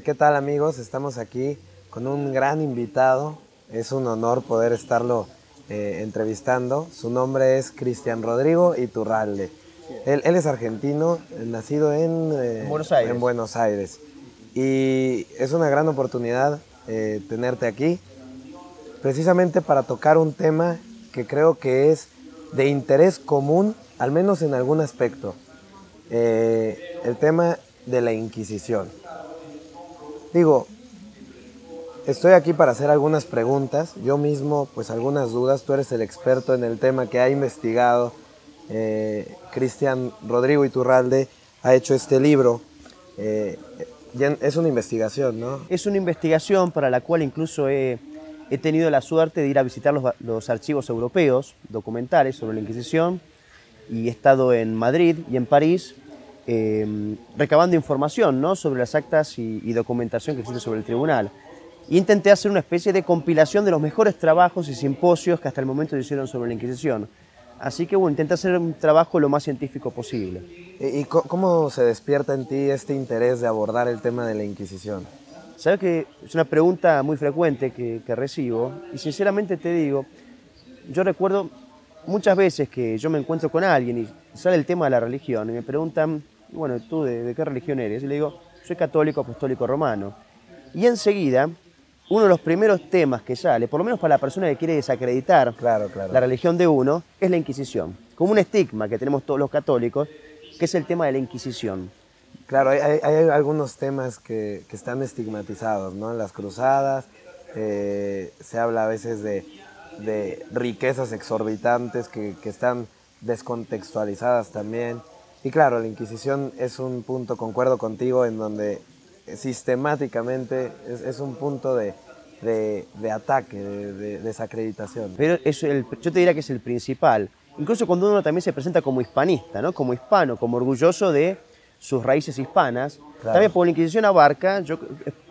¿Qué tal, amigos? Estamos aquí con un gran invitado. Es un honor poder estarlo entrevistando. Su nombre es Cristian Rodrigo Iturralde. Él es argentino, nacido en Buenos Aires. Y es una gran oportunidad tenerte aquí, precisamente para tocar un tema que creo que es de interés común, al menos en algún aspecto. El tema de la Inquisición. Digo, estoy aquí para hacer algunas preguntas, yo mismo pues algunas dudas, tú eres el experto en el tema que ha investigado, Cristian Rodrigo Iturralde ha hecho este libro, es una investigación, ¿no? Es una investigación para la cual incluso he tenido la suerte de ir a visitar los archivos europeos, documentales sobre la Inquisición, y he estado en Madrid y en París recabando información, ¿no?, sobre las actas y documentación que existe sobre el tribunal. Y intenté hacer una especie de compilación de los mejores trabajos y simposios que hasta el momento se hicieron sobre la Inquisición. Así que bueno, intenté hacer un trabajo lo más científico posible. ¿Y cómo se despierta en ti este interés de abordar el tema de la Inquisición? Sabes que es una pregunta muy frecuente que recibo, y sinceramente te digo, yo recuerdo muchas veces que yo me encuentro con alguien y sale el tema de la religión y me preguntan, bueno, ¿tú de qué religión eres? Y le digo, soy católico apostólico romano. Y enseguida, uno de los primeros temas que sale, por lo menos para la persona que quiere desacreditar la religión de uno, es la Inquisición. Como un estigma que tenemos todos los católicos, que es el tema de la Inquisición. Claro, hay algunos temas que están estigmatizados, ¿no? Las cruzadas, se habla a veces de riquezas exorbitantes que están descontextualizadas también. Y claro, la Inquisición es un punto, concuerdo contigo, en donde sistemáticamente es un punto de ataque, de desacreditación. Pero yo te diría que es el principal. Incluso cuando uno también se presenta como hispanista, ¿no?, como hispano, como orgulloso de sus raíces hispanas, claro, también por la Inquisición abarca,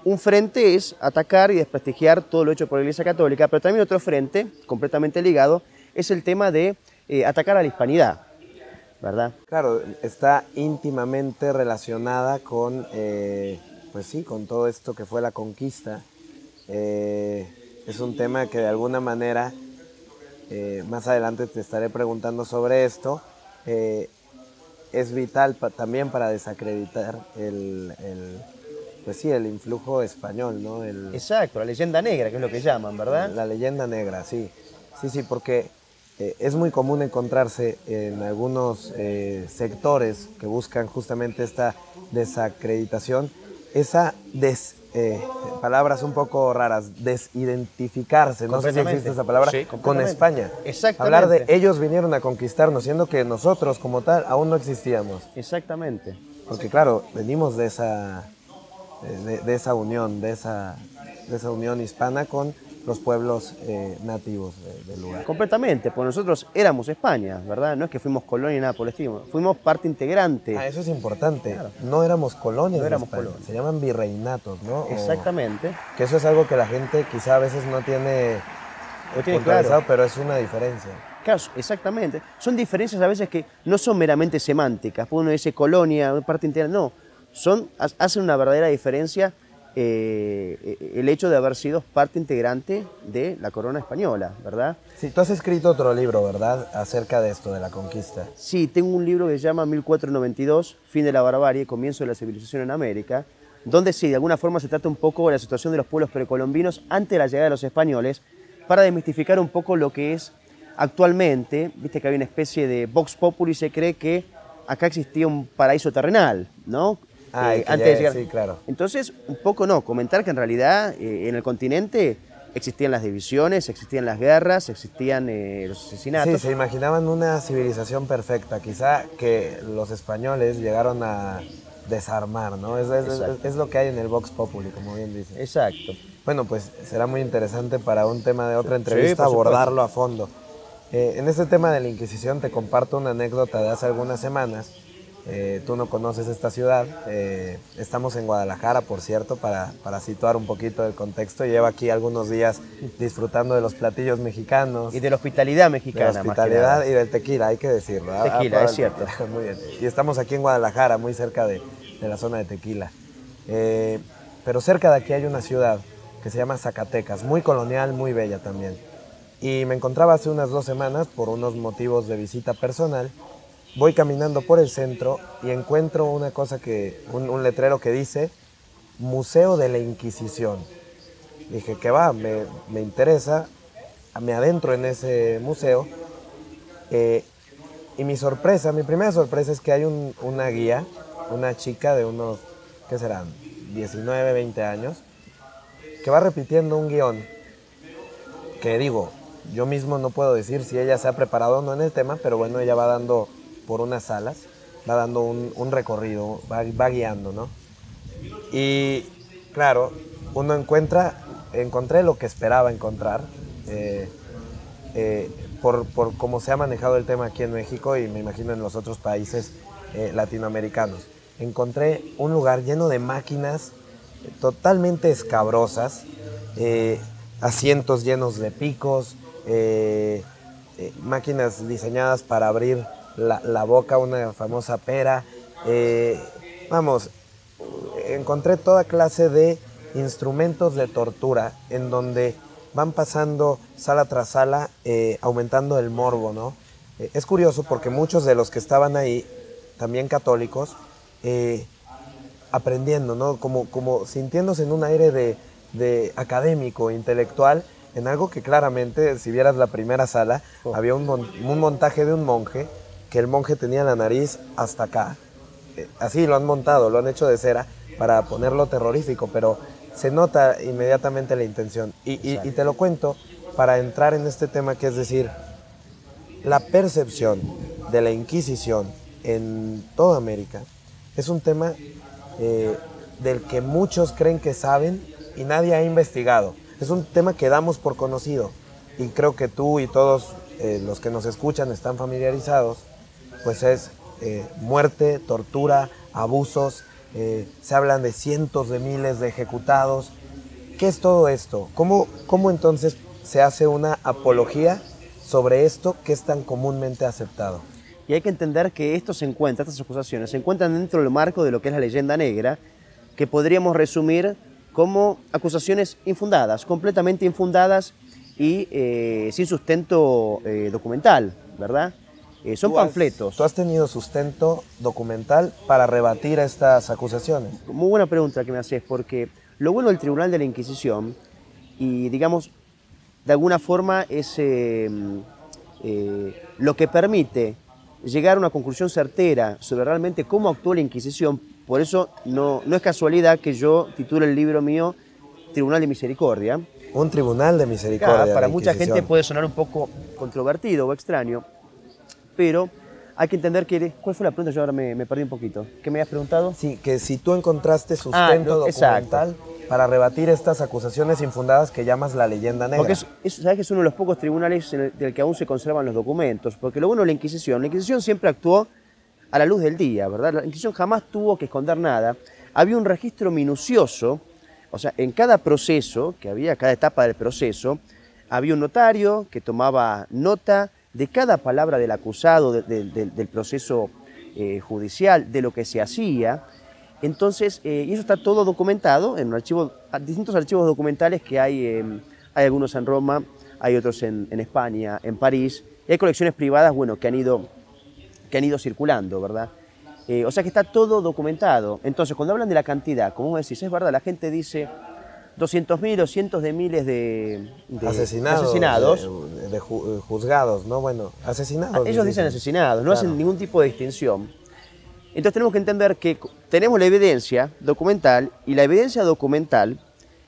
un frente es atacar y desprestigiar todo lo hecho por la Iglesia Católica, pero también otro frente, completamente ligado, es el tema de atacar a la hispanidad, ¿verdad? Claro, está íntimamente relacionada con, pues sí, con todo esto que fue la conquista. Es un tema que de alguna manera, más adelante te estaré preguntando sobre esto, es vital también para desacreditar pues sí, el influjo español, ¿no? Exacto, la leyenda negra, que es lo que llaman, ¿verdad? La leyenda negra, sí. Sí, porque es muy común encontrarse en algunos sectores que buscan justamente esta desacreditación, esa palabras un poco raras, desidentificarse, no sé si existe esa palabra, sí, con España. Exactamente. Hablar de ellos vinieron a conquistarnos, siendo que nosotros como tal aún no existíamos. Exactamente. Porque claro, venimos de esa unión, de esa unión hispana con los pueblos nativos del lugar. Completamente, pues nosotros éramos España, ¿verdad? No es que fuimos colonia ni nada por el estilo, fuimos parte integrante. Eso es importante, claro. No éramos colonias, no éramos colonias. Se llaman virreinatos, ¿no? Exactamente. Que eso es algo que la gente quizá a veces no tiene claro, pero es una diferencia. Claro, exactamente. Son diferencias a veces que no son meramente semánticas, uno dice colonia, parte integrante, no, hacen una verdadera diferencia. El hecho de haber sido parte integrante de la corona española, ¿verdad? Sí, tú has escrito otro libro, ¿verdad?, acerca de esto, de la conquista. Sí, tengo un libro que se llama 1492, Fin de la barbarie, comienzo de la civilización en América, donde sí, de alguna forma se trata un poco de la situación de los pueblos precolombinos antes de la llegada de los españoles, para desmistificar un poco lo que es actualmente. Viste que hay una especie de vox populi, se cree que acá existía un paraíso terrenal, ¿no? Antes de llegar. Sí, claro. Entonces, un poco comentar que en realidad en el continente existían las divisiones, existían las guerras, existían los asesinatos. Sí, se imaginaban una civilización perfecta, quizá que los españoles llegaron a desarmar, ¿no? Es lo que hay en el Vox Populi, como bien dice. Exacto. Bueno, pues será muy interesante para un tema de otra entrevista abordarlo a fondo. En este tema de la Inquisición te comparto una anécdota de hace algunas semanas. Tú no conoces esta ciudad, estamos en Guadalajara, por cierto, para situar un poquito el contexto. Llevo aquí algunos días disfrutando de los platillos mexicanos. Y de la hospitalidad mexicana. De la hospitalidad y del tequila, hay que decirlo. Tequila, es cierto. Muy bien. Y estamos aquí en Guadalajara, muy cerca de la zona de Tequila. pero cerca de aquí hay una ciudad que se llama Zacatecas, muy colonial, muy bella también. Y me encontraba hace unas 2 semanas por unos motivos de visita personal. Voy caminando por el centro y encuentro una cosa un letrero que dice Museo de la Inquisición. Dije, ¿qué va? Me interesa, me adentro en ese museo. Y mi primera sorpresa es que hay una guía, una chica de unos, ¿qué serán? 19, 20 años, que va repitiendo un guión que digo, yo mismo no puedo decir si ella se ha preparado o no en el tema, pero bueno, ella va dando por unas salas, va dando un recorrido, va guiando, ¿no? Y claro, uno encontré lo que esperaba encontrar, por cómo se ha manejado el tema aquí en México y me imagino en los otros países latinoamericanos. Encontré un lugar lleno de máquinas totalmente escabrosas, asientos llenos de picos, máquinas diseñadas para abrir la boca, una famosa pera. Vamos, encontré toda clase de instrumentos de tortura en donde van pasando sala tras sala, aumentando el morbo, ¿no? Es curioso porque muchos de los que estaban ahí, también católicos, aprendiendo, ¿no? Como sintiéndose en un aire de académico, intelectual, en algo que claramente, si vieras la primera sala, había un montaje de un monje, que el monje tenía la nariz hasta acá. Así lo han montado, lo han hecho de cera para ponerlo terrorífico, pero se nota inmediatamente la intención. Y te lo cuento para entrar en este tema, que es decir, la percepción de la Inquisición en toda América es un tema del que muchos creen que saben y nadie ha investigado. Es un tema que damos por conocido y creo que tú y todos los que nos escuchan están familiarizados, pues es muerte, tortura, abusos, se hablan de cientos de miles de ejecutados. ¿Qué es todo esto? ¿Cómo entonces se hace una apología sobre esto que es tan comúnmente aceptado? Y hay que entender que estas acusaciones se encuentran dentro del marco de lo que es la leyenda negra, que podríamos resumir como acusaciones infundadas, completamente infundadas y sin sustento documental, ¿verdad? Son panfletos. ¿Tú has tenido sustento documental para rebatir estas acusaciones? Muy buena pregunta que me haces, porque lo bueno del Tribunal de la Inquisición, y digamos, de alguna forma es lo que permite llegar a una conclusión certera sobre realmente cómo actuó la Inquisición. Por eso no es casualidad que yo titule el libro mío Tribunal de Misericordia. Un tribunal de misericordia. Claro, para mucha gente puede sonar un poco controvertido o extraño, pero hay que entender que... ¿Cuál fue la pregunta? Yo ahora me perdí un poquito. ¿Qué me habías preguntado? Sí, que si tú encontraste sustento documental para rebatir estas acusaciones infundadas que llamas la leyenda negra. Porque sabes que es uno de los pocos tribunales del que aún se conservan los documentos, porque lo bueno de la Inquisición siempre actuó a la luz del día, ¿verdad? La Inquisición jamás tuvo que esconder nada. Había un registro minucioso, o sea, en cada proceso, cada etapa del proceso, había un notario que tomaba nota de cada palabra del acusado, del proceso judicial, de lo que se hacía. Entonces, y eso está todo documentado en distintos archivos documentales que hay algunos en Roma, hay otros en España, en París, y hay colecciones privadas, bueno, que han ido circulando, ¿verdad? O sea que está todo documentado. Entonces, cuando hablan de la cantidad, como vos decís, es verdad, la gente dice 200.000 o cientos de miles de asesinados. De juzgados, ¿no? Bueno, asesinados. Ellos dicen asesinados, no hacen ningún tipo de distinción. Entonces tenemos que entender que tenemos la evidencia documental, y la evidencia documental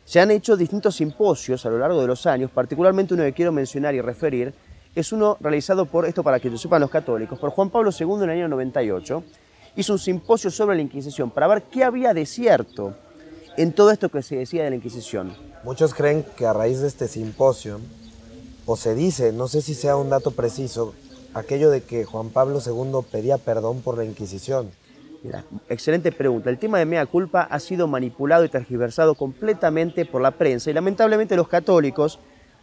se han hecho distintos simposios a lo largo de los años, particularmente uno que quiero mencionar y referir, es uno realizado para que lo sepan los católicos, por Juan Pablo II en el año 98, hizo un simposio sobre la Inquisición para ver qué había de cierto en todo esto que se decía de la Inquisición. Muchos creen que a raíz de este simposio, o se dice, no sé si sea un dato preciso, aquello de que Juan Pablo II pedía perdón por la Inquisición. Mira, excelente pregunta. El tema de mea culpa ha sido manipulado y tergiversado completamente por la prensa, y lamentablemente los católicos,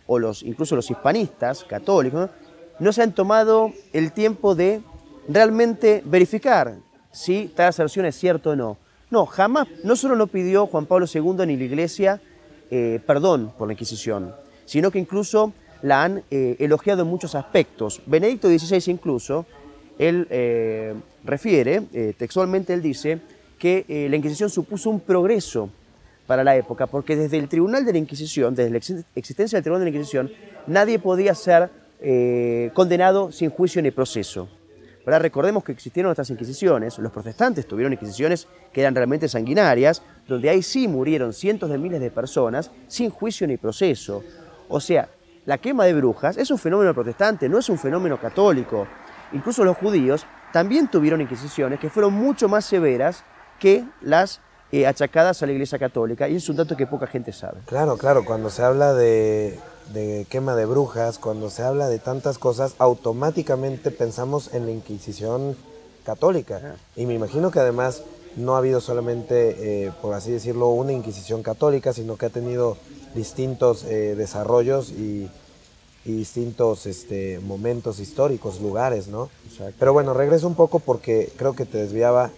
o incluso los hispanistas católicos, no se han tomado el tiempo de realmente verificar si tal aserción es cierta o no. No, jamás, no solo no pidió Juan Pablo II ni la Iglesia perdón por la Inquisición, sino que incluso la han elogiado en muchos aspectos. Benedicto XVI incluso, él refiere, textualmente él dice, que la Inquisición supuso un progreso para la época, porque desde el Tribunal de la Inquisición, desde la existencia del Tribunal de la Inquisición, nadie podía ser condenado sin juicio ni proceso. Ahora recordemos que existieron otras inquisiciones, los protestantes tuvieron inquisiciones que eran realmente sanguinarias, donde ahí sí murieron cientos de miles de personas sin juicio ni proceso. O sea, la quema de brujas es un fenómeno protestante, no es un fenómeno católico. Incluso los judíos también tuvieron inquisiciones que fueron mucho más severas que las achacadas a la Iglesia Católica, y es un dato que poca gente sabe. Claro, claro, cuando se habla de quema de brujas, cuando se habla de tantas cosas, automáticamente pensamos en la Inquisición católica. Y me imagino que además no ha habido solamente, por así decirlo, una Inquisición católica, sino que ha tenido distintos desarrollos y distintos momentos históricos, lugares, ¿no? Exacto. Pero bueno, regreso un poco porque creo que te desviaba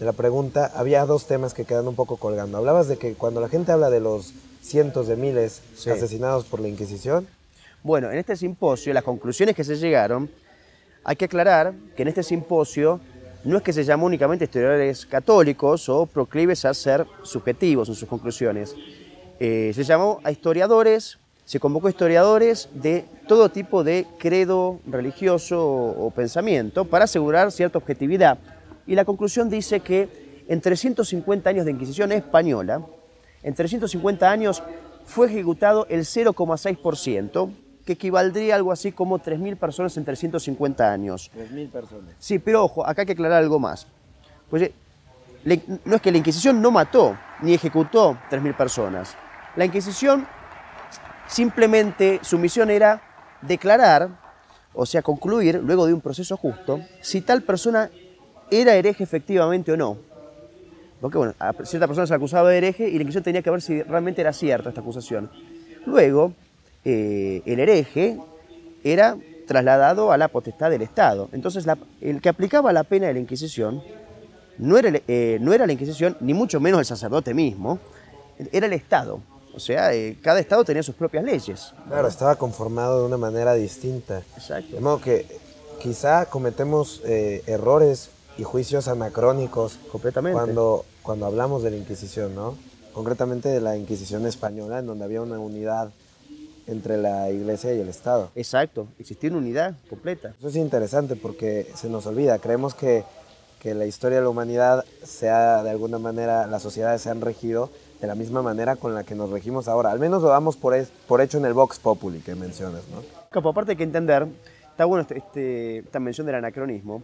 de la pregunta. Había dos temas que quedan un poco colgando. Hablabas de que cuando la gente habla de los cientos de miles asesinados por la Inquisición. Bueno, en este simposio, las conclusiones que se llegaron, hay que aclarar que en este simposio no es que se llamó únicamente historiadores católicos o proclives a ser subjetivos en sus conclusiones. Se llamó a historiadores, se convocó a historiadores de todo tipo de credo religioso o pensamiento para asegurar cierta objetividad. Y la conclusión dice que en 350 años de Inquisición española, en 350 años fue ejecutado el 0,6%, que equivaldría a algo así como 3.000 personas en 350 años. 3.000 personas. Sí, pero ojo, acá hay que aclarar algo más. Pues, no es que la Inquisición no mató ni ejecutó 3.000 personas. La Inquisición simplemente, su misión era declarar, o sea, concluir, luego de un proceso justo, si tal persona era hereje efectivamente o no. Porque bueno, a cierta persona se la acusaba de hereje y la Inquisición tenía que ver si realmente era cierta esta acusación. Luego, el hereje era trasladado a la potestad del Estado. Entonces, el que aplicaba la pena de la Inquisición no era la Inquisición, ni mucho menos el sacerdote mismo, era el Estado. O sea, cada Estado tenía sus propias leyes. Claro, estaba conformado de una manera distinta. Exacto. De modo que quizá cometemos errores y juicios anacrónicos completamente cuando hablamos de la Inquisición, ¿no? Concretamente de la Inquisición española, en donde había una unidad entre la Iglesia y el Estado. Exacto, existía una unidad completa. Eso es interesante porque se nos olvida, creemos que la historia de la humanidad de alguna manera, las sociedades se han regido de la misma manera con la que nos regimos ahora. Al menos lo damos por hecho en el Vox Populi que mencionas, ¿no? Capo, aparte hay que entender, está bueno esta mención del anacronismo,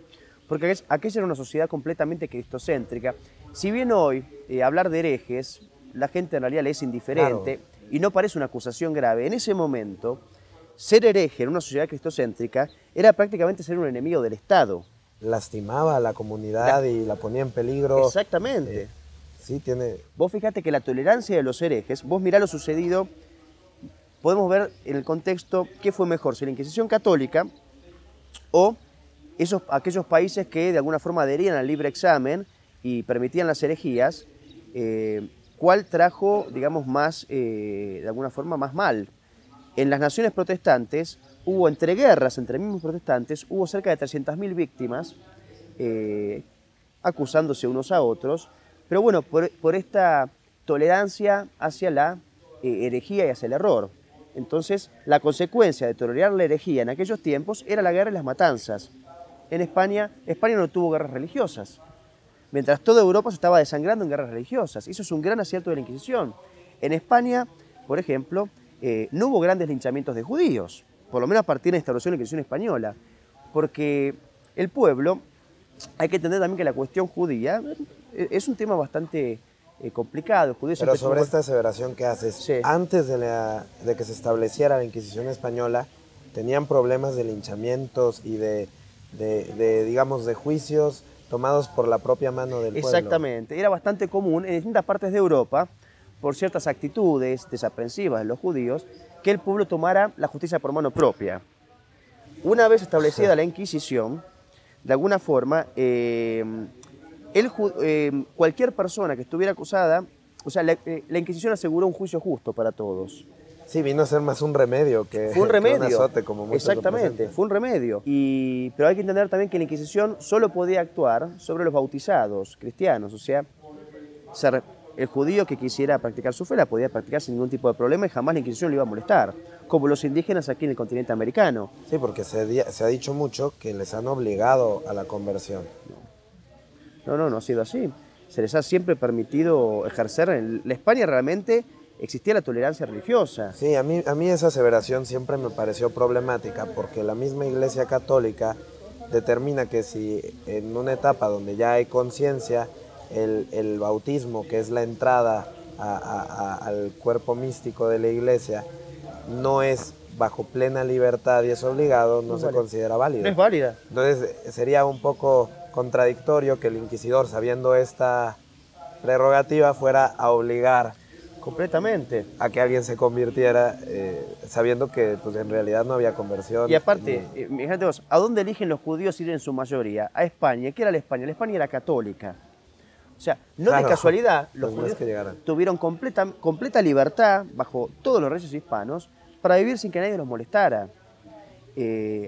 porque aquella era una sociedad completamente cristocéntrica. Si bien hoy hablar de herejes, la gente en realidad le es indiferente, claro, y no parece una acusación grave, en ese momento, ser hereje en una sociedad cristocéntrica era prácticamente ser un enemigo del Estado. Lastimaba a la comunidad y la ponía en peligro. Exactamente. Sí, tiene... Vos fíjate que la tolerancia de los herejes, vos mirá lo sucedido, podemos ver en el contexto qué fue mejor, si la Inquisición católica o aquellos países que de alguna forma adherían al libre examen y permitían las herejías, cuál trajo, digamos, más, de alguna forma, más mal. En las naciones protestantes hubo entreguerras entre mismos protestantes, hubo cerca de 300.000 víctimas, acusándose unos a otros, pero bueno, por esta tolerancia hacia la herejía y hacia el error. Entonces, la consecuencia de tolerar la herejía en aquellos tiempos era la guerra y las matanzas. En España no tuvo guerras religiosas, mientras toda Europa se estaba desangrando en guerras religiosas. Eso es un gran acierto de la Inquisición. En España, por ejemplo, no hubo grandes linchamientos de judíos, por lo menos a partir de la instauración de la Inquisición española, porque el pueblo, hay que entender también que la cuestión judía es un tema bastante complicado. Pero sobre esta aseveración que haces, sí, antes de que se estableciera la Inquisición española, tenían problemas de linchamientos y digamos, de juicios tomados por la propia mano del pueblo. Exactamente, era bastante común en distintas partes de Europa, por ciertas actitudes desaprensivas de los judíos, que el pueblo tomara la justicia por mano propia. Una vez establecida la Inquisición, de alguna forma, cualquier persona que estuviera acusada, o sea, la Inquisición aseguró un juicio justo para todos. Sí, vino a ser más un remedio que, Fue un remedio. que un azote, como muchos lo Exactamente, presentan. fue un remedio. Pero hay que entender también que la Inquisición solo podía actuar sobre los bautizados cristianos, o sea, el judío que quisiera practicar su fe la podía practicar sin ningún tipo de problema y jamás la Inquisición le iba a molestar, como los indígenas aquí en el continente americano. Sí, porque se ha dicho mucho que les han obligado a la conversión. No ha sido así. Se les ha siempre permitido ejercer. En la España realmente existía la tolerancia religiosa. Sí, a mí esa aseveración siempre me pareció problemática porque la misma Iglesia Católica determina que si en una etapa donde ya hay conciencia, el bautismo, que es la entrada al cuerpo místico de la Iglesia, no es bajo plena libertad y es obligado, no se considera válido. Es válida. Entonces sería un poco contradictorio que el inquisidor, sabiendo esta prerrogativa, fuera a obligar Completamente. a que alguien se convirtiera, sabiendo que pues, en realidad no había conversión. Y aparte, fíjate vos, ¿a dónde eligen los judíos ir en su mayoría? A España. ¿Qué era la España? La España era católica. O sea, no Claro, de casualidad, los pues no es judíos que llegaran. tuvieron completa libertad, bajo todos los reyes hispanos, para vivir sin que nadie los molestara.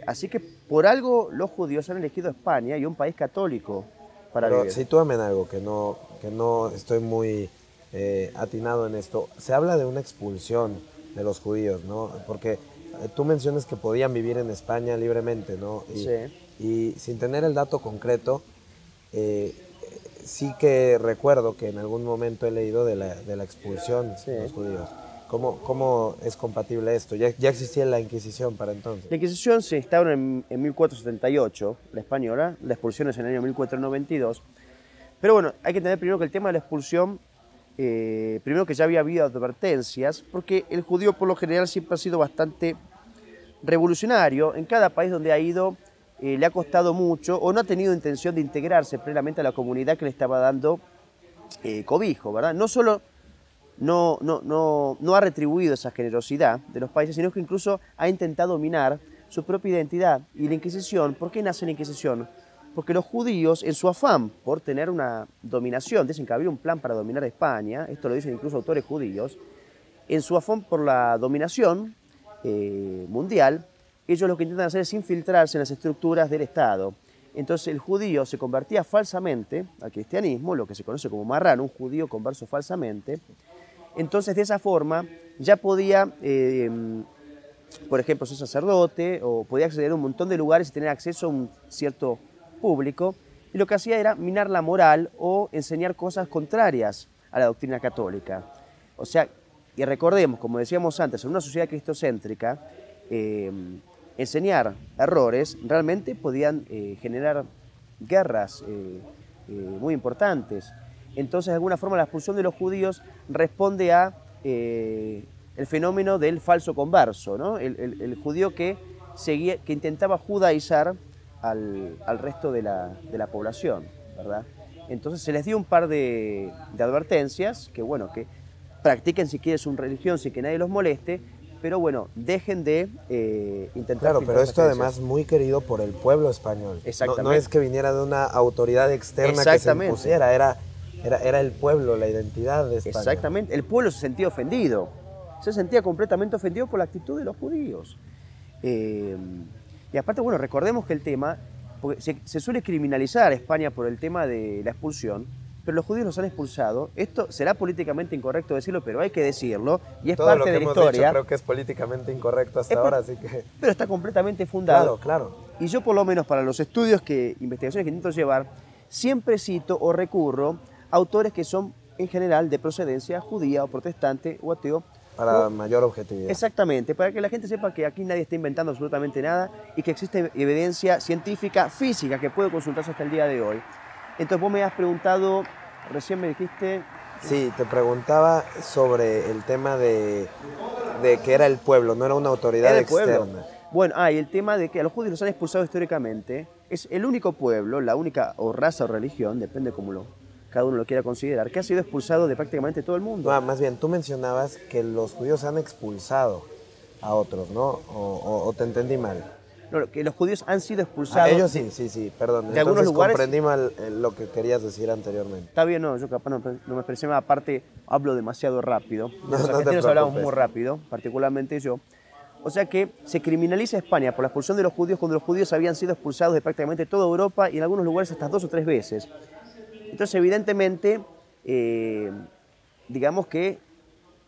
Así que por algo los judíos han elegido España y un país católico para Pero vivir. sitúame en algo que no estoy muy atinado en esto. Se habla de una expulsión de los judíos, ¿no? Porque tú mencionas que podían vivir en España libremente, ¿no? Y sin tener el dato concreto, sí que recuerdo que en algún momento he leído de la expulsión de los judíos. ¿Cómo es compatible esto? ¿Ya existía la Inquisición para entonces? La Inquisición se instauró en 1478, la española, la expulsión es en el año 1492. Pero bueno, hay que entender primero que el tema de la expulsión, primero que ya había habido advertencias, porque el judío por lo general siempre ha sido bastante revolucionario. En cada país donde ha ido le ha costado mucho o no ha tenido intención de integrarse plenamente a la comunidad que le estaba dando cobijo, ¿verdad? No solo no ha retribuido esa generosidad de los países, sino que incluso ha intentado minar su propia identidad. Y la Inquisición, ¿por qué nace la Inquisición? Porque los judíos, en su afán por tener una dominación, dicen que había un plan para dominar España, esto lo dicen incluso autores judíos, en su afán por la dominación mundial, ellos lo que intentan hacer es infiltrarse en las estructuras del Estado. Entonces el judío se convertía falsamente al cristianismo, lo que se conoce como marrano, un judío converso falsamente. Entonces de esa forma ya podía, por ejemplo, ser sacerdote o podía acceder a un montón de lugares y tener acceso a un cierto público. Y lo que hacía era minar la moral o enseñar cosas contrarias a la doctrina católica. O sea, y recordemos, como decíamos antes, en una sociedad cristocéntrica, enseñar errores realmente podían generar guerras muy importantes. Entonces, de alguna forma, la expulsión de los judíos responde a el fenómeno del falso converso, ¿no? El judío que intentaba judaizar al resto de la población, ¿verdad? Entonces se les dio un par de advertencias, que bueno, que practiquen si quieren su religión sin que nadie los moleste, pero bueno, dejen de intentar... Claro, pero esto además muy querido por el pueblo español. Exactamente. No es que viniera de una autoridad externa que se impusiera, era el pueblo, la identidad de España. Exactamente, el pueblo se sentía ofendido, se sentía completamente ofendido por la actitud de los judíos. Y aparte, bueno, recordemos que el tema, porque se suele criminalizar a España por el tema de la expulsión, pero los judíos los han expulsado. Esto será políticamente incorrecto decirlo, pero hay que decirlo, y es parte de la historia. Todo lo que hemos dicho creo que es políticamente incorrecto hasta ahora, así que... Pero está completamente fundado. Claro. Y yo, por lo menos, para los investigaciones que intento llevar, siempre cito o recurro a autores que son, en general, de procedencia judía o protestante o ateo. Para mayor objetividad. Exactamente, para que la gente sepa que aquí nadie está inventando absolutamente nada y que existe evidencia científica, física, que puede consultarse hasta el día de hoy. Entonces vos me has preguntado, recién me dijiste... Sí, te preguntaba sobre el tema de que era el pueblo, no era una autoridad externa. Bueno, y el tema de que a los judíos los han expulsado históricamente, es el único pueblo, la única o raza o religión, depende cómo cada uno lo quiera considerar, que ha sido expulsado de prácticamente todo el mundo. No, más bien, tú mencionabas que los judíos han expulsado a otros, ¿no? ¿O te entendí mal? No, que los judíos han sido Ah, expulsados. ellos sí, perdón. De algunos lugares. Comprendí mal lo que querías decir anteriormente. Está bien, no, yo capaz no me expresé mal, aparte hablo demasiado rápido. No, Los no te argentinos hablamos preocupes. muy rápido, particularmente yo. O sea que se criminaliza España por la expulsión de los judíos cuando los judíos habían sido expulsados de prácticamente toda Europa y en algunos lugares hasta 2 o 3 veces. Entonces, evidentemente, digamos que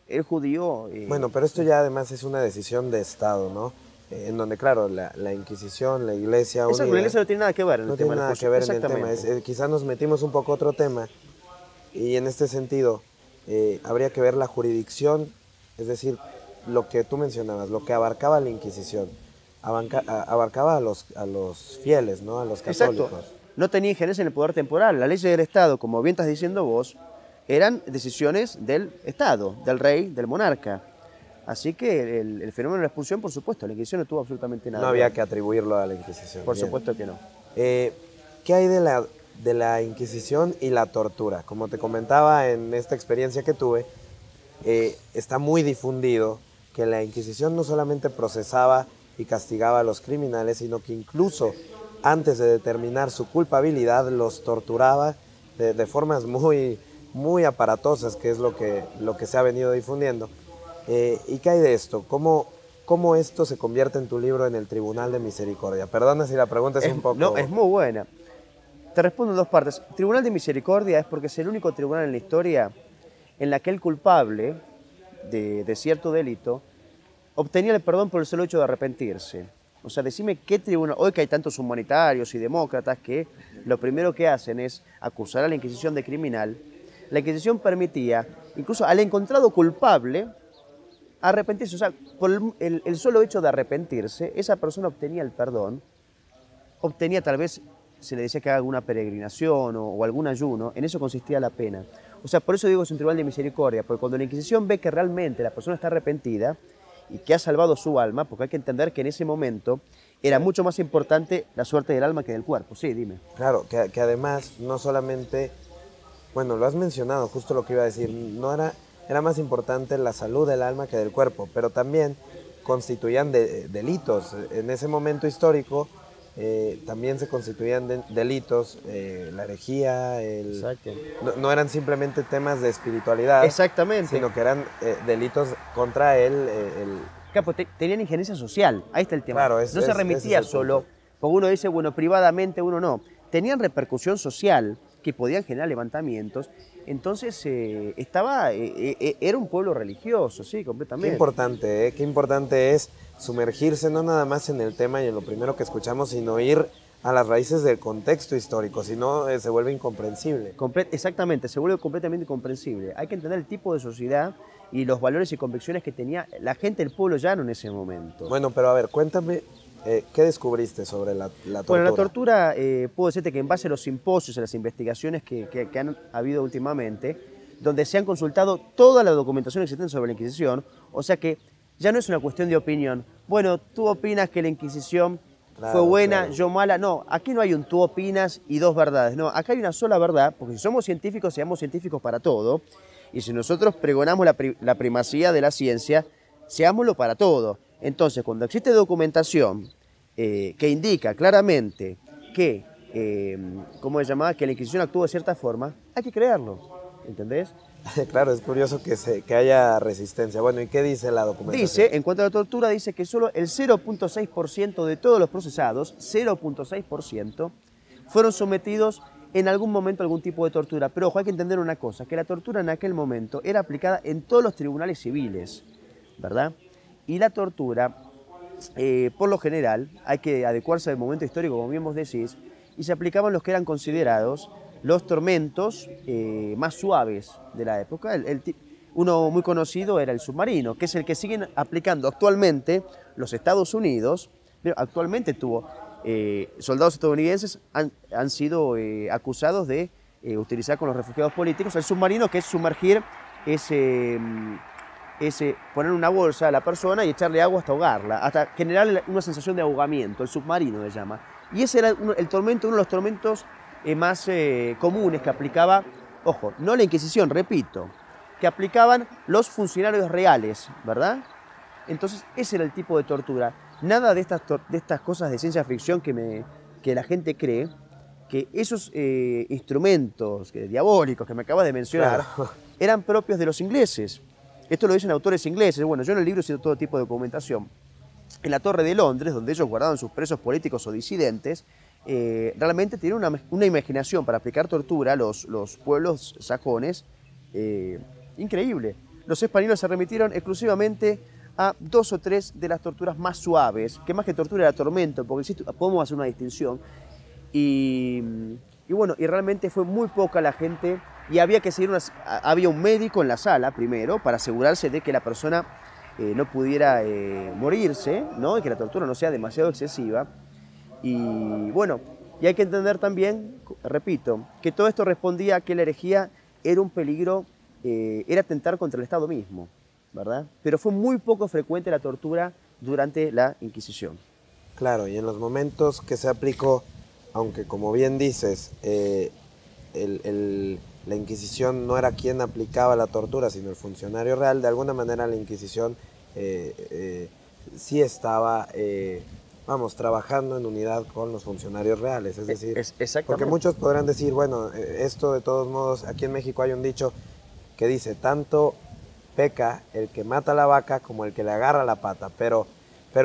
el judío... Bueno, pero esto ya además es una decisión de Estado, ¿no? En donde, claro, la Inquisición, la Iglesia Esa unida, iglesia no tiene nada que ver en no el tema tiene de la nada que ver en el tema. Exactamente. Quizás nos metimos un poco a otro tema y en este sentido habría que ver la jurisdicción, es decir, lo que tú mencionabas, lo que abarcaba la Inquisición, abarcaba a los fieles, ¿no? A los católicos. Exacto. No tenía injerencia en el poder temporal. Las leyes del Estado, como bien estás diciendo vos, eran decisiones del Estado, del rey, del monarca. Así que el fenómeno de la expulsión, por supuesto, la Inquisición no tuvo absolutamente nada. No había que atribuirlo a la Inquisición. Por Bien. supuesto que no. ¿Qué hay de la Inquisición y la tortura? Como te comentaba en esta experiencia que tuve, está muy difundido que la Inquisición no solamente procesaba y castigaba a los criminales, sino que incluso antes de determinar su culpabilidad los torturaba de formas muy aparatosas, que es lo que se ha venido difundiendo. ¿Y qué hay de esto? ¿Cómo esto se convierte en tu libro en el Tribunal de Misericordia? Perdona si la pregunta es un poco... No, es muy buena. Te respondo en 2 partes. Tribunal de Misericordia es porque es el único tribunal en la historia en la que el culpable de cierto delito obtenía el perdón por el solo hecho de arrepentirse. O sea, decime qué tribunal... Hoy que hay tantos humanitarios y demócratas que lo primero que hacen es acusar a la Inquisición de criminal. La Inquisición permitía, incluso al encontrado culpable, arrepentirse. O sea, por el solo hecho de arrepentirse, esa persona obtenía el perdón, obtenía tal vez, se le decía que haga alguna peregrinación o algún ayuno, en eso consistía la pena. O sea, por eso digo que es un tribunal de misericordia, porque cuando la Inquisición ve que realmente la persona está arrepentida y que ha salvado su alma, porque hay que entender que en ese momento era mucho más importante la suerte del alma que del cuerpo. Sí, dime. Claro, que además no solamente, bueno, lo has mencionado, justo lo que iba a decir, era más importante la salud del alma que del cuerpo, pero también constituían delitos. En ese momento histórico también se constituían delitos, la herejía, no eran simplemente temas de espiritualidad, Exactamente. sino que eran delitos contra el... Claro, pues tenían injerencia social, ahí está el tema. Claro, no se remitía solo, porque uno dice, bueno, privadamente uno no. Tenían repercusión social, que podían generar levantamientos, entonces era un pueblo religioso, sí, completamente. Qué importante es sumergirse no nada más en el tema y en lo primero que escuchamos, sino ir a las raíces del contexto histórico, si no se vuelve incomprensible. Exactamente, se vuelve completamente incomprensible. Hay que entender el tipo de sociedad y los valores y convicciones que tenía la gente del pueblo llano en ese momento. Bueno, pero a ver, cuéntame, ¿qué descubriste sobre la tortura? Bueno, la tortura, puedo decirte que en base a los simposios, a las investigaciones que han habido últimamente, donde se han consultado toda la documentación existente sobre la Inquisición, o sea que ya no es una cuestión de opinión. Bueno, tú opinas que la Inquisición fue buena, claro, yo mala. No, aquí no hay un tú opinas y 2 verdades. No, acá hay una sola verdad, porque si somos científicos, seamos científicos para todo. Y si nosotros pregonamos la primacía de la ciencia, seámoslo para todo. Entonces, cuando existe documentación que indica claramente que, ¿cómo se llamaba? Que la Inquisición actuó de cierta forma, hay que creerlo, ¿entendés? Claro, es curioso que haya resistencia. Bueno, ¿y qué dice la documentación? Dice, en cuanto a la tortura, dice que solo el 0.6% de todos los procesados, 0.6%, fueron sometidos en algún momento a algún tipo de tortura. Pero ojo, hay que entender una cosa, que la tortura en aquel momento era aplicada en todos los tribunales civiles, ¿verdad? Y la tortura, por lo general, hay que adecuarse al momento histórico, como bien vos decís, y se aplicaban los que eran considerados los tormentos más suaves de la época. Uno muy conocido era el submarino, que es el que siguen aplicando actualmente los Estados Unidos. Pero actualmente soldados estadounidenses han sido acusados de utilizar con los refugiados políticos el submarino, que es sumergir poner una bolsa a la persona y echarle agua hasta ahogarla, hasta generar una sensación de ahogamiento. El submarino se llama. Y ese era uno de los tormentos más comunes que aplicaba, ojo, no la Inquisición, repito, que aplicaban los funcionarios reales, ¿verdad? Entonces, ese era el tipo de tortura. Nada de estas cosas de ciencia ficción que la gente cree, que esos instrumentos diabólicos que me acabas de mencionar eran propios de los ingleses. Esto lo dicen autores ingleses. Bueno, yo en el libro he sido todo tipo de documentación. En la Torre de Londres, donde ellos guardaban sus presos políticos o disidentes, realmente tienen una imaginación para aplicar tortura a los pueblos sajones increíble. Los españoles se remitieron exclusivamente a 2 o 3 de las torturas más suaves, que más que tortura era tormento, porque podemos hacer una distinción. Y bueno, y realmente fue muy poca la gente, y había que seguir había un médico en la sala primero para asegurarse de que la persona no pudiera morirse, ¿no? Y que la tortura no sea demasiado excesiva. Y bueno, y hay que entender también, repito, que todo esto respondía a que la herejía era un peligro, era atentar contra el Estado mismo, ¿verdad? Pero fue muy poco frecuente la tortura durante la Inquisición. Claro, y en los momentos que se aplicó, aunque como bien dices, la Inquisición no era quien aplicaba la tortura, sino el funcionario real, de alguna manera la Inquisición sí estaba, trabajando en unidad con los funcionarios reales. Es decir, porque muchos podrán decir, bueno, esto de todos modos, aquí en México hay un dicho que dice, tanto peca el que mata la vaca como el que le agarra la pata, pero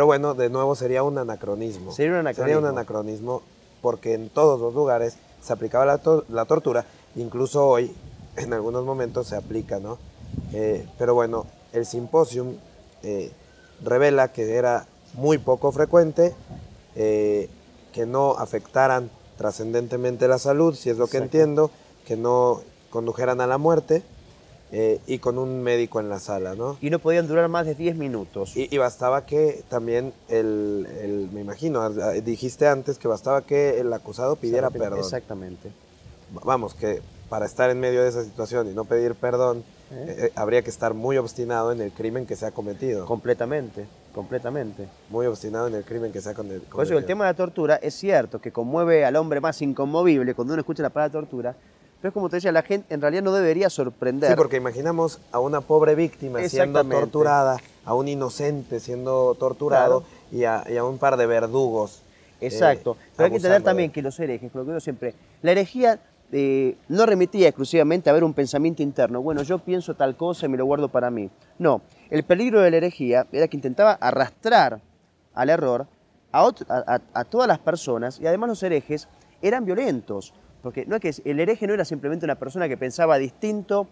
bueno, de nuevo sería un anacronismo. Sería un anacronismo porque en todos los lugares se aplicaba la tortura, incluso hoy en algunos momentos se aplica, ¿no? Pero bueno, el simposium revela que era muy poco frecuente, que no afectaran trascendentemente la salud, si es lo que entiendo, que no condujeran a la muerte, y con un médico en la sala, ¿no? Y no podían durar más de 10 minutos. Y bastaba que también me imagino, dijiste antes que bastaba que el acusado pidiera perdón. Exactamente. Vamos, que para estar en medio de esa situación y no pedir perdón, habría que estar muy obstinado en el crimen que se ha cometido. Completamente. Muy obstinado en el crimen que se ha cometido. Por eso el tema de la tortura es cierto que conmueve al hombre más inconmovible cuando uno escucha la palabra tortura, pero es como te decía, la gente en realidad no debería sorprender. Sí, porque imaginamos a una pobre víctima siendo torturada, a un inocente siendo torturado, claro, y a un par de verdugos. Exacto, pero hay que entender también que los herejes, lo que digo siempre, la herejía no remitía exclusivamente a ver un pensamiento interno, bueno, yo pienso tal cosa y me lo guardo para mí. No, el peligro de la herejía era que intentaba arrastrar al error a todas las personas, y además los herejes eran violentos, porque el hereje no era simplemente una persona que pensaba distinto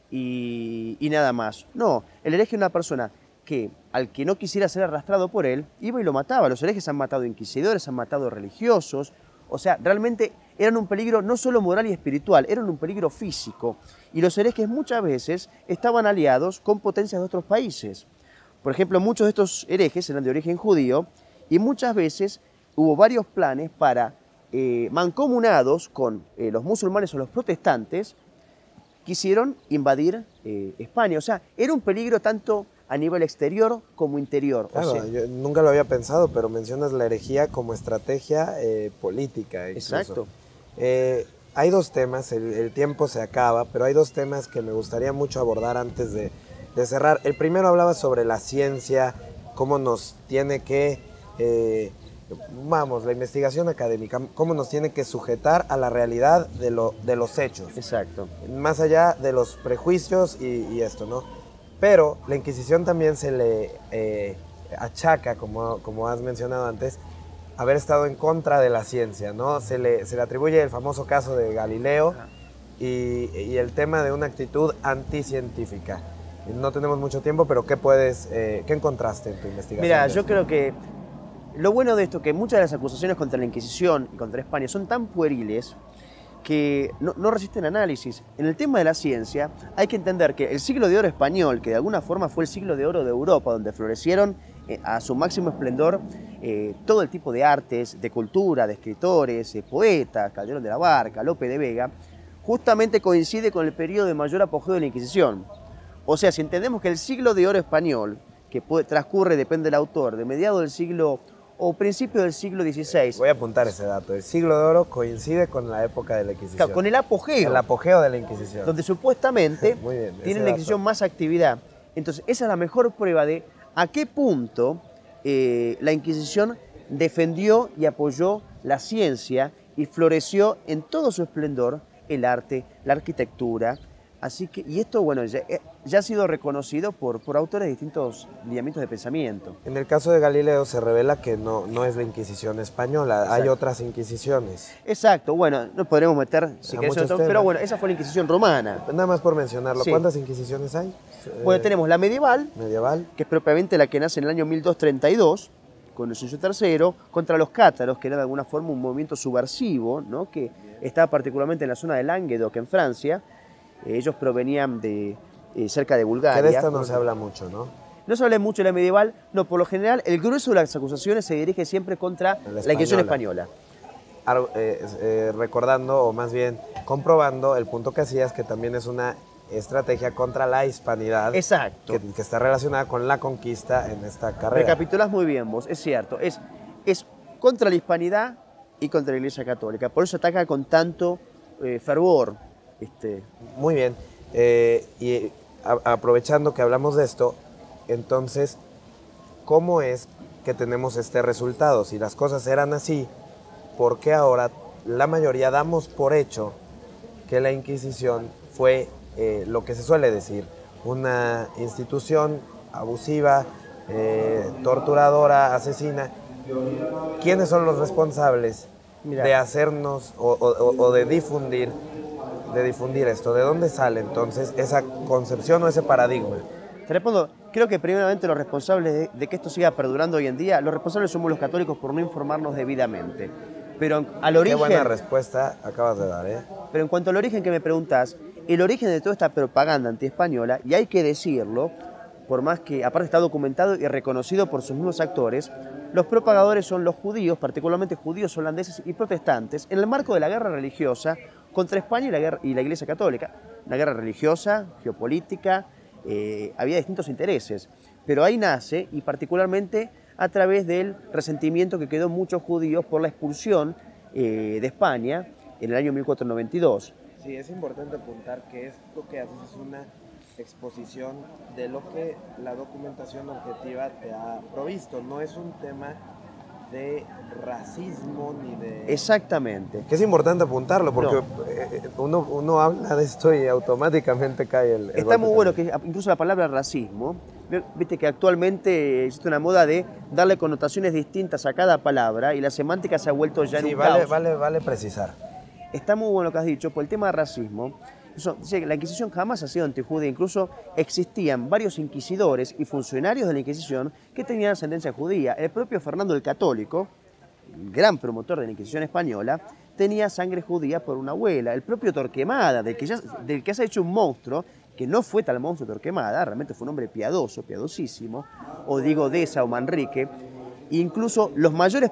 y nada más. No, el hereje era una persona que al que no quisiera ser arrastrado por él, iba y lo mataba. Los herejes han matado inquisidores, han matado religiosos. O sea, realmente eran un peligro no solo moral y espiritual, eran un peligro físico. Y los herejes muchas veces estaban aliados con potencias de otros países. Por ejemplo, muchos de estos herejes eran de origen judío y muchas veces hubo varios planes para, mancomunados con los musulmanes o los protestantes, quisieron invadir España. O sea, era un peligro tanto a nivel exterior como interior. Claro, o sea, yo nunca lo había pensado, pero mencionas la herejía como estrategia política. Incluso. Exacto. Hay dos temas, el tiempo se acaba, pero hay dos temas que me gustaría mucho abordar antes de cerrar. El primero hablaba sobre la ciencia, cómo nos tiene que, la investigación académica, cómo nos tiene que sujetar a la realidad de los hechos. Exacto. Más allá de los prejuicios y esto, ¿no? Pero la Inquisición también se le achaca, como has mencionado antes, haber estado en contra de la ciencia, ¿no? Se le atribuye el famoso caso de Galileo y el tema de una actitud anticientífica. No tenemos mucho tiempo, pero ¿qué encontraste en tu investigación? Mira, yo creo que lo bueno de esto es que muchas de las acusaciones contra la Inquisición y contra España son tan pueriles que no resisten análisis. En el tema de la ciencia hay que entender que el siglo de oro español, que de alguna forma fue el siglo de oro de Europa, donde florecieron a su máximo esplendor todo el tipo de artes, de cultura, de escritores, poetas, Calderón de la Barca, Lope de Vega, justamente coincide con el periodo de mayor apogeo de la Inquisición. O sea, si entendemos que el siglo de oro español, que transcurre, depende del autor, de mediados del siglo o principio del siglo XVI. Voy a apuntar ese dato. El siglo de oro coincide con la época de la Inquisición. Claro, con el apogeo. El apogeo de la Inquisición. Donde supuestamente tiene la Inquisición más actividad. Entonces, esa es la mejor prueba de a qué punto la Inquisición defendió y apoyó la ciencia y floreció en todo su esplendor el arte, la arquitectura. Así que, y esto, bueno, ya ha sido reconocido por autores de distintos lineamientos de pensamiento. En el caso de Galileo se revela que no es la Inquisición española, Exacto. hay otras Inquisiciones. Exacto, bueno, no podremos meter, si A querés, muchos pero temas. bueno, esa fue la Inquisición romana. Nada más por mencionarlo, Sí. ¿cuántas Inquisiciones hay? Bueno, tenemos la medieval, Medieval. que es propiamente la que nace en el año 1232, con Lucio III, contra los cátaros, que era de alguna forma un movimiento subversivo, ¿no? Que estaba particularmente en la zona de Languedoc, en Francia. Ellos provenían de cerca de Bulgaria. Que de esta no se habla mucho, ¿no? No se habla mucho de la medieval, no, por lo general el grueso de las acusaciones se dirige siempre contra la Inquisición española. Recordando, o más bien comprobando el punto que hacías, que también es una estrategia contra la hispanidad. Exacto. Que está relacionada con la conquista en esta carrera. Recapitulás muy bien vos, es cierto. Es contra la hispanidad y contra la Iglesia Católica. Por eso ataca con tanto fervor. Muy bien. Aprovechando que hablamos de esto, entonces, ¿cómo es que tenemos este resultado? Si las cosas eran así, ¿por qué ahora la mayoría damos por hecho que la Inquisición fue lo que se suele decir, una institución abusiva, torturadora, asesina? ¿Quiénes son los responsables de hacernos o de difundir esto? ¿De dónde sale entonces esa concepción o ese paradigma? Te respondo, creo que primeramente los responsables de que esto siga perdurando hoy en día, los responsables somos los católicos por no informarnos debidamente. Pero al origen... Qué buena respuesta acabas de dar, ¿eh? Pero en cuanto al origen que me preguntás, el origen de toda esta propaganda antiespañola, y hay que decirlo, por más que aparte está documentado y reconocido por sus mismos actores, los propagadores son los judíos, particularmente judíos holandeses y protestantes, en el marco de la guerra religiosa contra España y la Iglesia Católica. Una guerra religiosa, geopolítica, había distintos intereses, pero ahí nace, y particularmente a través del resentimiento que quedó muchos judíos por la expulsión de España en el año 1492. Sí, es importante apuntar que esto que haces es una exposición de lo que la documentación objetiva te ha provisto, no es un tema de racismo ni de... Exactamente. Que es importante apuntarlo porque uno habla de esto y automáticamente cae el Está muy golpe bueno también. que incluso la palabra racismo, viste que actualmente existe una moda de darle connotaciones distintas a cada palabra y la semántica se ha vuelto ya en un caos. Vale precisar. Está muy bueno lo que has dicho, por el tema de racismo. La Inquisición jamás ha sido antijudía, incluso existían varios inquisidores y funcionarios de la Inquisición que tenían ascendencia judía. El propio Fernando el Católico, gran promotor de la Inquisición española, tenía sangre judía por una abuela. El propio Torquemada, del que se ha hecho un monstruo, que no fue tal monstruo Torquemada, realmente fue un hombre piadoso, piadosísimo, o Diego Deza o Manrique. Incluso los mayores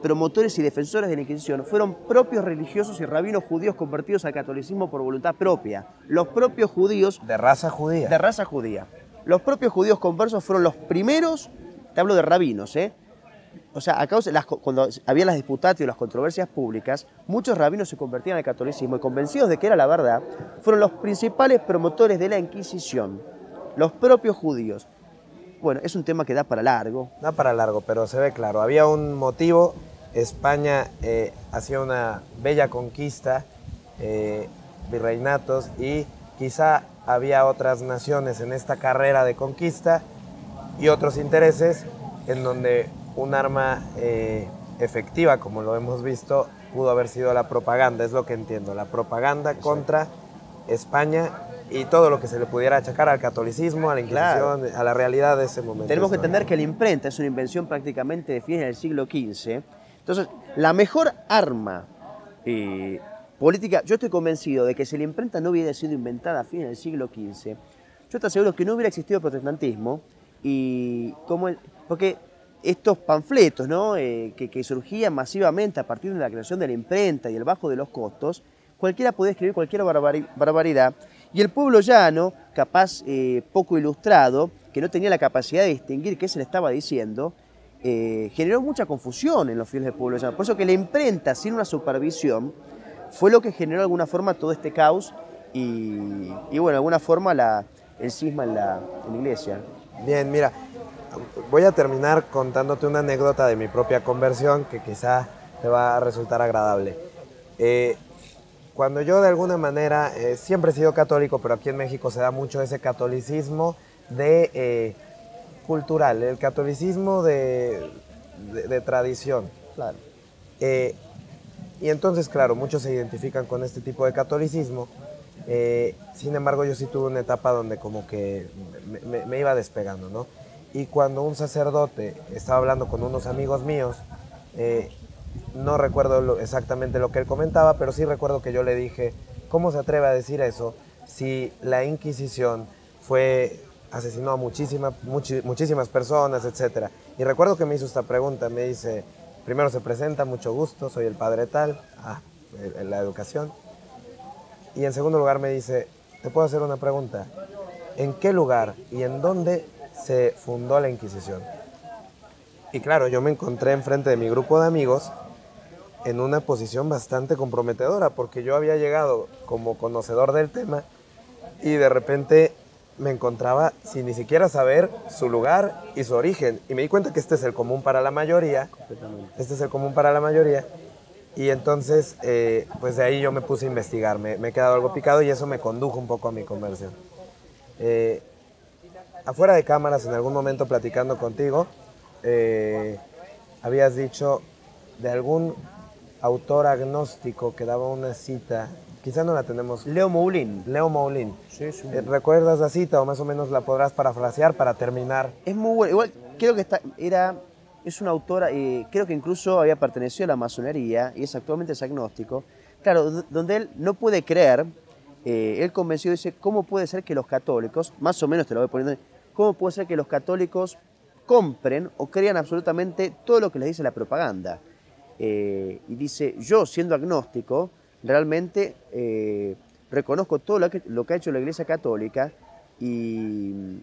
promotores y defensores de la Inquisición fueron propios religiosos y rabinos judíos convertidos al catolicismo por voluntad propia. Los propios judíos... De raza judía. De raza judía. Los propios judíos conversos fueron los primeros, te hablo de rabinos, O sea, cuando había las disputatio y las controversias públicas, muchos rabinos se convertían al catolicismo y convencidos de que era la verdad, fueron los principales promotores de la Inquisición, los propios judíos. Bueno, es un tema que da para largo. Da para largo, pero se ve claro. Había un motivo, España hacía una bella conquista, virreinatos, y quizá había otras naciones en esta carrera de conquista y otros intereses en donde un arma efectiva, como lo hemos visto, pudo haber sido la propaganda, es lo que entiendo, la propaganda contra España y todo lo que se le pudiera achacar al catolicismo, a la Inquisición, claro, a la realidad de ese momento. Tenemos que entender que la imprenta es una invención prácticamente de fines del siglo XV. Entonces, la mejor arma política, yo estoy convencido de que si la imprenta no hubiera sido inventada a fines del siglo XV, yo te aseguro que no hubiera existido el protestantismo, porque estos panfletos, ¿no? que surgían masivamente a partir de la creación de la imprenta y el bajo de los costos, cualquiera podía escribir cualquier barbaridad, y el pueblo llano, capaz poco ilustrado, que no tenía la capacidad de distinguir qué se le estaba diciendo, generó mucha confusión en los fieles del pueblo llano. Por eso que la imprenta, sin una supervisión, fue lo que generó de alguna forma todo este caos y bueno, de alguna forma el cisma en la iglesia. Bien, mira, voy a terminar contándote una anécdota de mi propia conversión que quizá te va a resultar agradable. Cuando yo de alguna manera, siempre he sido católico, pero aquí en México se da mucho ese catolicismo cultural, el catolicismo de tradición. Claro. Y entonces, claro, muchos se identifican con este tipo de catolicismo. Sin embargo, yo sí tuve una etapa donde como que me iba despegando, ¿no? Y cuando un sacerdote estaba hablando con unos amigos míos, no recuerdo exactamente lo que él comentaba, pero sí recuerdo que yo le dije, ¿cómo se atreve a decir eso si la Inquisición asesinó a muchísimas personas, etcétera? Y recuerdo que me hizo esta pregunta, me dice, primero se presenta, mucho gusto, soy el padre tal, en la educación. Y en segundo lugar me dice, ¿te puedo hacer una pregunta? ¿En qué lugar y en dónde se fundó la Inquisición? Y claro, yo me encontré enfrente de mi grupo de amigos en una posición bastante comprometedora, porque yo había llegado como conocedor del tema y de repente me encontraba sin ni siquiera saber su lugar y su origen. Y me di cuenta que este es el común para la mayoría. Este es el común para la mayoría. Y entonces, pues de ahí yo me puse a investigar. Me he quedado algo picado y eso me condujo un poco a mi conversión. Afuera de cámaras, en algún momento platicando contigo, habías dicho de algún autor agnóstico que daba una cita, quizá no la tenemos. Leo Moulin. Leo Moulin. Sí, sí. ¿Recuerdas la cita o más o menos la podrás parafrasear para terminar? Es muy bueno. Igual creo que es una autora, creo que incluso había pertenecido a la masonería y actualmente es agnóstico. Claro, donde él no puede creer, él convencido dice, ¿cómo puede ser que los católicos, más o menos te lo voy poniendo, cómo puede ser que los católicos compren o crean absolutamente todo lo que les dice la propaganda? Y dice, yo siendo agnóstico, realmente reconozco todo lo que ha hecho la Iglesia Católica y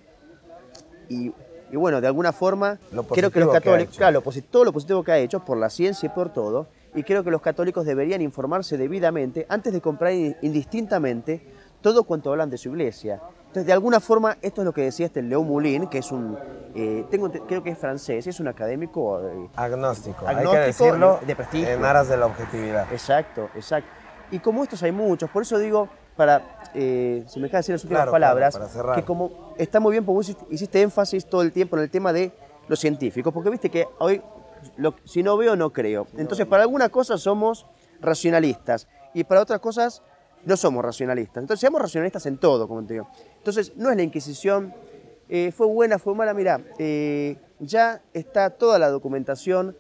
bueno, de alguna forma, creo que los católicos, claro, todo lo positivo que ha hecho por la ciencia y por todo, y creo que los católicos deberían informarse debidamente antes de comprar indistintamente todo cuanto hablan de su iglesia. Entonces, de alguna forma, esto es lo que decía Leo Moulin, que es creo que es francés, es un académico agnóstico, hay que decirlo, de prestigio. En aras de la objetividad. Exacto, exacto. Y como estos hay muchos, por eso digo, si me dejas decir las últimas palabras, para cerrar, que como está muy bien, porque vos hiciste énfasis todo el tiempo en el tema de los científicos, porque viste que hoy, si no veo, no creo. Entonces, para algunas cosas somos racionalistas y para otras cosas no somos racionalistas. Entonces, seamos racionalistas en todo, como te digo. Entonces, no es la Inquisición, fue buena, fue mala, mirá, ya está toda la documentación.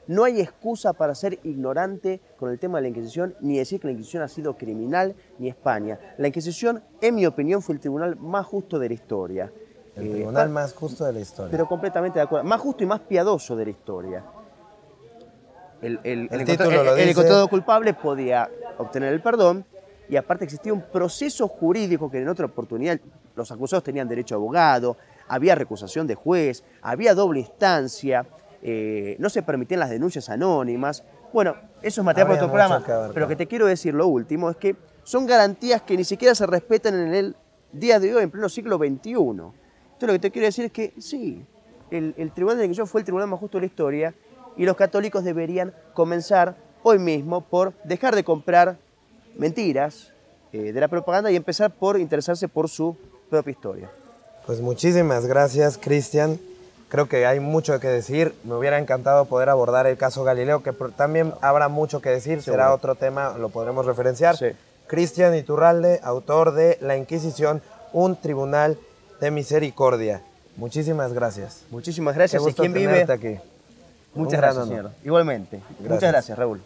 No hay excusa para ser ignorante con el tema de la Inquisición, ni decir que la Inquisición ha sido criminal, ni España. La Inquisición, en mi opinión, fue el tribunal más justo de la historia. El tribunal más justo de la historia. Pero completamente de acuerdo. Más justo y más piadoso de la historia. El encontrado culpable podía obtener el perdón y aparte existía un proceso jurídico que en otra oportunidad los acusados tenían derecho a abogado, había recusación de juez, había doble instancia. No se permitían las denuncias anónimas. Bueno, eso es material para otro programa. Pero lo que te quiero decir, lo último, es que son garantías que ni siquiera se respetan en el día de hoy, en pleno siglo XXI. Entonces lo que te quiero decir es que sí, el Tribunal de la Inquisición fue el tribunal más justo de la historia y los católicos deberían comenzar hoy mismo por dejar de comprar mentiras de la propaganda y empezar por interesarse por su propia historia. Pues muchísimas gracias, Cristian. Creo que hay mucho que decir. Me hubiera encantado poder abordar el caso Galileo, que también habrá mucho que decir. Sí, será bueno. otro tema, lo podremos referenciar. Sí. Cristian Iturralde, autor de La Inquisición, un tribunal de misericordia. Muchísimas gracias. Muchísimas gracias. Qué gusto ¿Y quién vive? tenerte aquí. Muchas gracias, señor. Igualmente. Muchas gracias, Raúl.